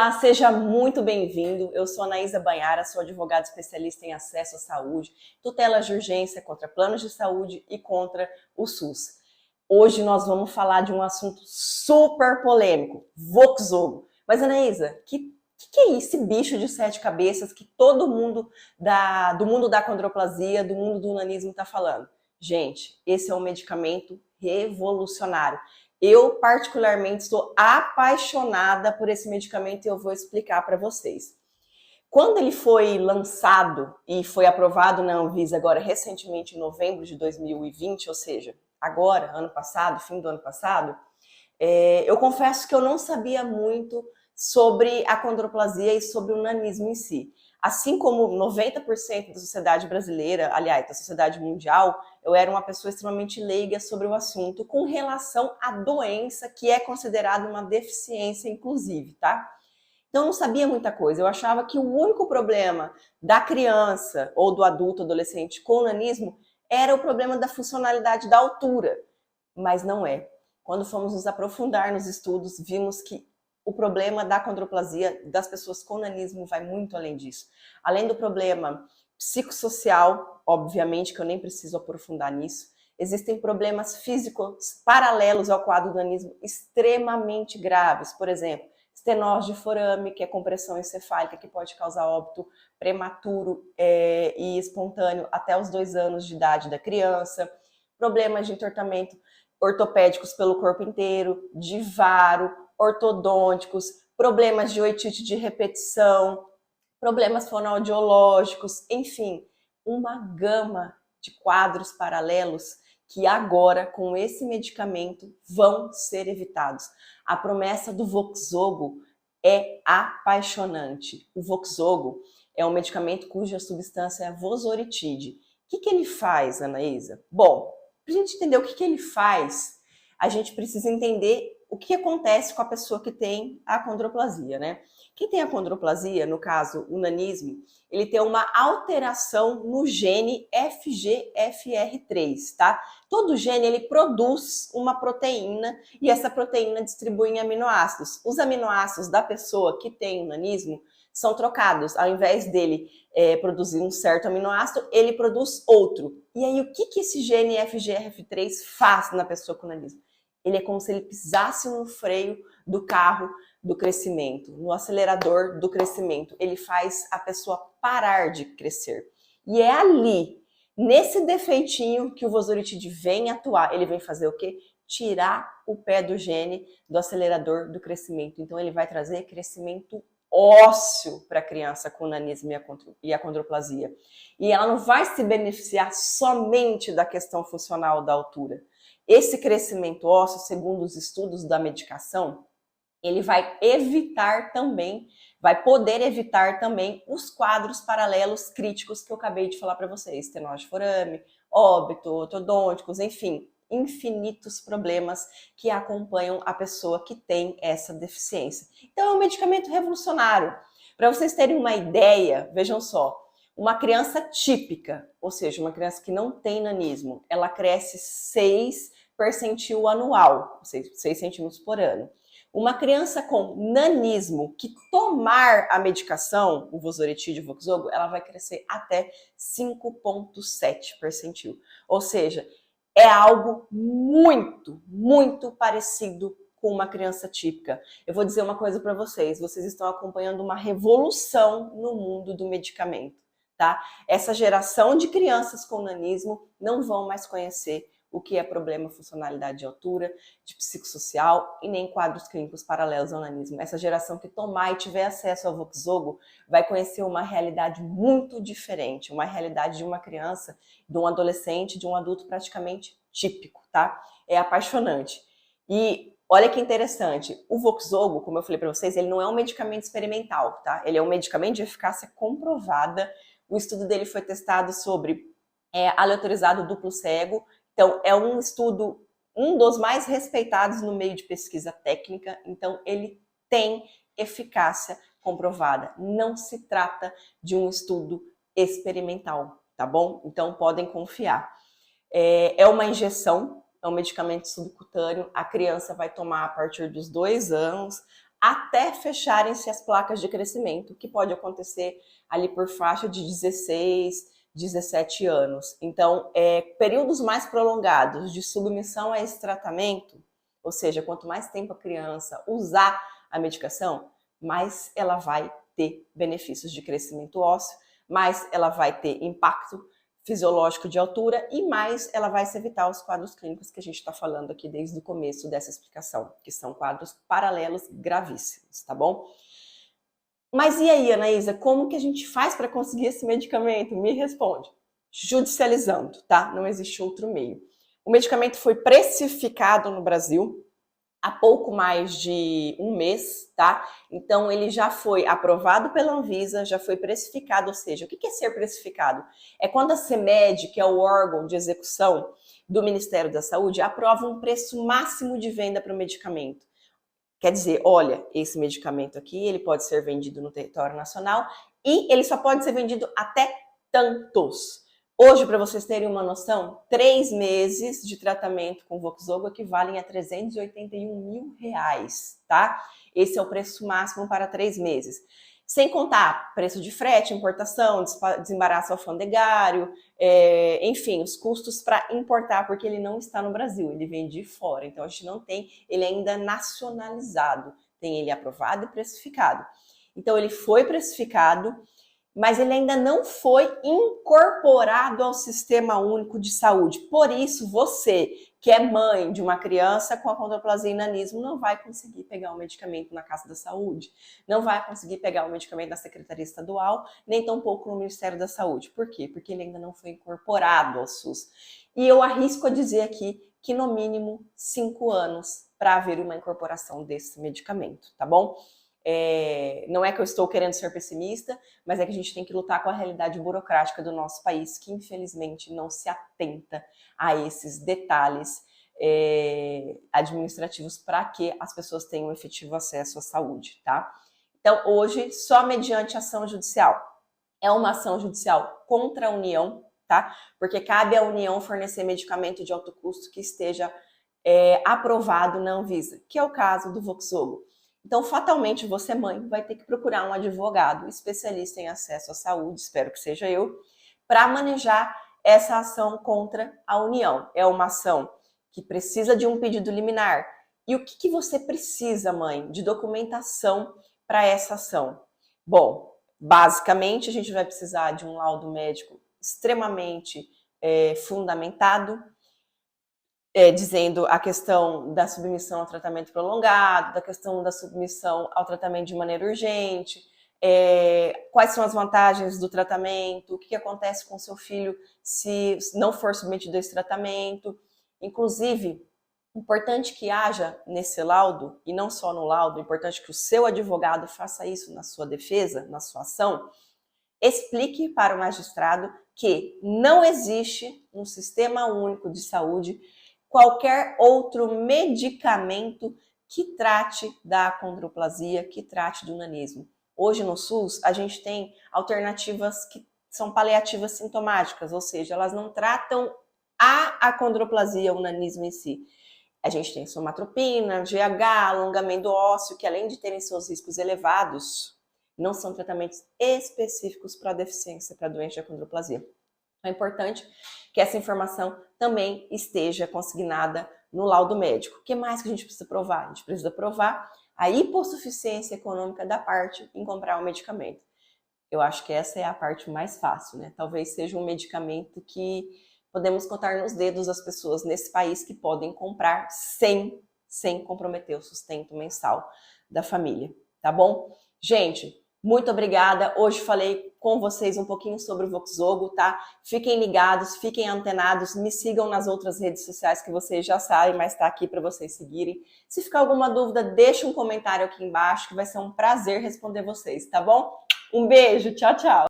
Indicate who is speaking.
Speaker 1: Olá, seja muito bem-vindo. Eu sou Anaísa Banhara, sou advogada especialista em acesso à saúde, tutelas de urgência contra planos de saúde e contra o SUS. Hoje nós vamos falar de um assunto super polêmico, Voxzogo. Mas Anaísa, que é esse bicho de 7 cabeças que todo mundo do mundo da acondroplasia, do mundo do nanismo está falando? Gente, esse é um medicamento revolucionário. Eu, particularmente, estou apaixonada por esse medicamento e eu vou explicar para vocês. Quando ele foi lançado e foi aprovado na Anvisa agora recentemente em novembro de 2020, ou seja, agora, ano passado, fim do ano passado, eu confesso que eu não sabia muito sobre a acondroplasia e sobre o nanismo em si. Assim como 90% da sociedade brasileira, aliás, da sociedade mundial, eu era uma pessoa extremamente leiga sobre o assunto com relação à doença que é considerada uma deficiência, inclusive, tá? Então eu não sabia muita coisa. Eu achava que o único problema da criança ou do adulto, adolescente com nanismo era o problema da funcionalidade da altura, mas não é. Quando fomos nos aprofundar nos estudos, vimos que o problema da acondroplasia das pessoas com nanismo vai muito além disso. Além do problema psicossocial, obviamente que eu nem preciso aprofundar nisso, existem problemas físicos paralelos ao quadro do nanismo extremamente graves. Por exemplo, estenose de forame, que é compressão encefálica, que pode causar óbito prematuro e espontâneo até os 2 anos de idade da criança, problemas de entortamento ortopédicos pelo corpo inteiro, de varo, ortodônticos, problemas de otite de repetição, problemas fonoaudiológicos, enfim, uma gama de quadros paralelos que agora, com esse medicamento, vão ser evitados. A promessa do Voxzogo é apaixonante. O Voxzogo é um medicamento cuja substância é a vosoritide. O que ele faz, Anaísa? Bom, para a gente entender o que ele faz, a gente precisa entender o que acontece com a pessoa que tem a acondroplasia, né? Quem tem a acondroplasia, no caso o nanismo, ele tem uma alteração no gene FGFR3, tá? Todo gene ele produz uma proteína e essa proteína distribui em aminoácidos. Os aminoácidos da pessoa que tem o nanismo são trocados. Ao invés dele produzir um certo aminoácido, ele produz outro. E aí, o que esse gene FGFR3 faz na pessoa com nanismo? Ele é como se ele pisasse no freio do carro do crescimento, no acelerador do crescimento. Ele faz a pessoa parar de crescer. E é ali, nesse defeitinho, que o vosoritide vem atuar. Ele vem fazer o quê? Tirar o pé do gene do acelerador do crescimento. Então, ele vai trazer crescimento ósseo para a criança com nanismo e acondroplasia. E ela não vai se beneficiar somente da questão funcional da altura. Esse crescimento ósseo, segundo os estudos da medicação, ele vai evitar também, vai poder evitar também os quadros paralelos críticos que eu acabei de falar para vocês, estenose de forame, óbito, ortodônticos, enfim, infinitos problemas que acompanham a pessoa que tem essa deficiência. Então é um medicamento revolucionário. Para vocês terem uma ideia, vejam só, uma criança típica, ou seja, uma criança que não tem nanismo, ela cresce 6 percentil anual, 6 centímetros por ano. Uma criança com nanismo que tomar a medicação, o vosoritide e o Voxzogo, ela vai crescer até 5,7 percentil. Ou seja, é algo muito, muito parecido com uma criança típica. Eu vou dizer uma coisa para vocês estão acompanhando uma revolução no mundo do medicamento, tá? Essa geração de crianças com nanismo não vão mais conhecer o que é problema funcionalidade de altura, de psicossocial e nem quadros clínicos paralelos ao nanismo. Essa geração que tomar e tiver acesso ao Voxzogo vai conhecer uma realidade muito diferente, uma realidade de uma criança, de um adolescente, de um adulto praticamente típico, tá? É apaixonante. E olha que interessante, o Voxzogo, como eu falei para vocês, ele não é um medicamento experimental, tá? Ele é um medicamento de eficácia comprovada. O estudo dele foi testado sobre aleatorizado duplo cego. Então, é um estudo, um dos mais respeitados no meio de pesquisa técnica. Então, ele tem eficácia comprovada. Não se trata de um estudo experimental, tá bom? Então, podem confiar. É uma injeção, é um medicamento subcutâneo. A criança vai tomar a partir dos 2 anos até fecharem-se as placas de crescimento, que pode acontecer ali por faixa de 16, 17 anos. Então, períodos mais prolongados de submissão a esse tratamento, ou seja, quanto mais tempo a criança usar a medicação, mais ela vai ter benefícios de crescimento ósseo, mais ela vai ter impacto fisiológico de altura e mais ela vai se evitar os quadros clínicos que a gente está falando aqui desde o começo dessa explicação, que são quadros paralelos gravíssimos, tá bom? Mas e aí, Anaísa, como que a gente faz para conseguir esse medicamento? Me responde. Judicializando, tá? Não existe outro meio. O medicamento foi precificado no Brasil há pouco mais de um mês, tá? Então ele já foi aprovado pela Anvisa, já foi precificado, ou seja, o que é ser precificado? É quando a CMED, que é o órgão de execução do Ministério da Saúde, aprova um preço máximo de venda para o medicamento. Quer dizer, olha, esse medicamento aqui, ele pode ser vendido no território nacional e ele só pode ser vendido até tantos. Hoje, para vocês terem uma noção, 3 meses de tratamento com Voxzogo equivalem a R$381 mil, tá? Esse é o preço máximo para 3 meses. Sem contar preço de frete, importação, desembaraço alfandegário, enfim, os custos para importar, porque ele não está no Brasil, ele vem de fora. Então, a gente não tem ele ainda nacionalizado, tem ele aprovado e precificado. Então, ele foi precificado, mas ele ainda não foi incorporado ao Sistema Único de Saúde. Por isso, você que é mãe de uma criança com achondroplasia e nanismo não vai conseguir pegar o medicamento na Casa da Saúde, não vai conseguir pegar o medicamento na Secretaria Estadual, nem tampouco no Ministério da Saúde. Por quê? Porque ele ainda não foi incorporado ao SUS. E eu arrisco a dizer aqui que no mínimo 5 anos para haver uma incorporação desse medicamento, tá bom? Não é que eu estou querendo ser pessimista, mas é que a gente tem que lutar com a realidade burocrática do nosso país, que infelizmente não se atenta a esses detalhes administrativos para que as pessoas tenham efetivo acesso à saúde, tá? Então, hoje, só mediante ação judicial. É uma ação judicial contra a União, tá? Porque cabe à União fornecer medicamento de alto custo que esteja aprovado na Anvisa, que é o caso do Voxzogo. Então, fatalmente, você, mãe, vai ter que procurar um advogado especialista em acesso à saúde, espero que seja eu, para manejar essa ação contra a União. É uma ação que precisa de um pedido liminar. E o que você precisa, mãe, de documentação para essa ação? Bom, basicamente, a gente vai precisar de um laudo médico extremamente fundamentado, dizendo a questão da submissão ao tratamento prolongado, da questão da submissão ao tratamento de maneira urgente, quais são as vantagens do tratamento, o que acontece com seu filho se não for submetido a esse tratamento. Inclusive, importante que haja nesse laudo, e não só no laudo, importante que o seu advogado faça isso na sua defesa, na sua ação, explique para o magistrado que não existe no Sistema Único de Saúde qualquer outro medicamento que trate da achondroplasia, que trate do nanismo. Hoje no SUS, a gente tem alternativas que são paliativas sintomáticas, ou seja, elas não tratam a achondroplasia, o nanismo em si. A gente tem somatropina, GH, alongamento ósseo, que além de terem seus riscos elevados, não são tratamentos específicos para deficiência, para doença de achondroplasia. É importante que essa informação também esteja consignada no laudo médico. O que mais que a gente precisa provar? A gente precisa provar a hipossuficiência econômica da parte em comprar o medicamento. Eu acho que essa é a parte mais fácil, né? Talvez seja um medicamento que podemos contar nos dedos as pessoas nesse país que podem comprar sem comprometer o sustento mensal da família, tá bom? Gente, muito obrigada. Hoje falei com vocês um pouquinho sobre o Voxzogo, tá? Fiquem ligados, fiquem antenados, me sigam nas outras redes sociais que vocês já sabem, mas tá aqui para vocês seguirem. Se ficar alguma dúvida, deixa um comentário aqui embaixo, que vai ser um prazer responder vocês, tá bom? Um beijo, tchau, tchau!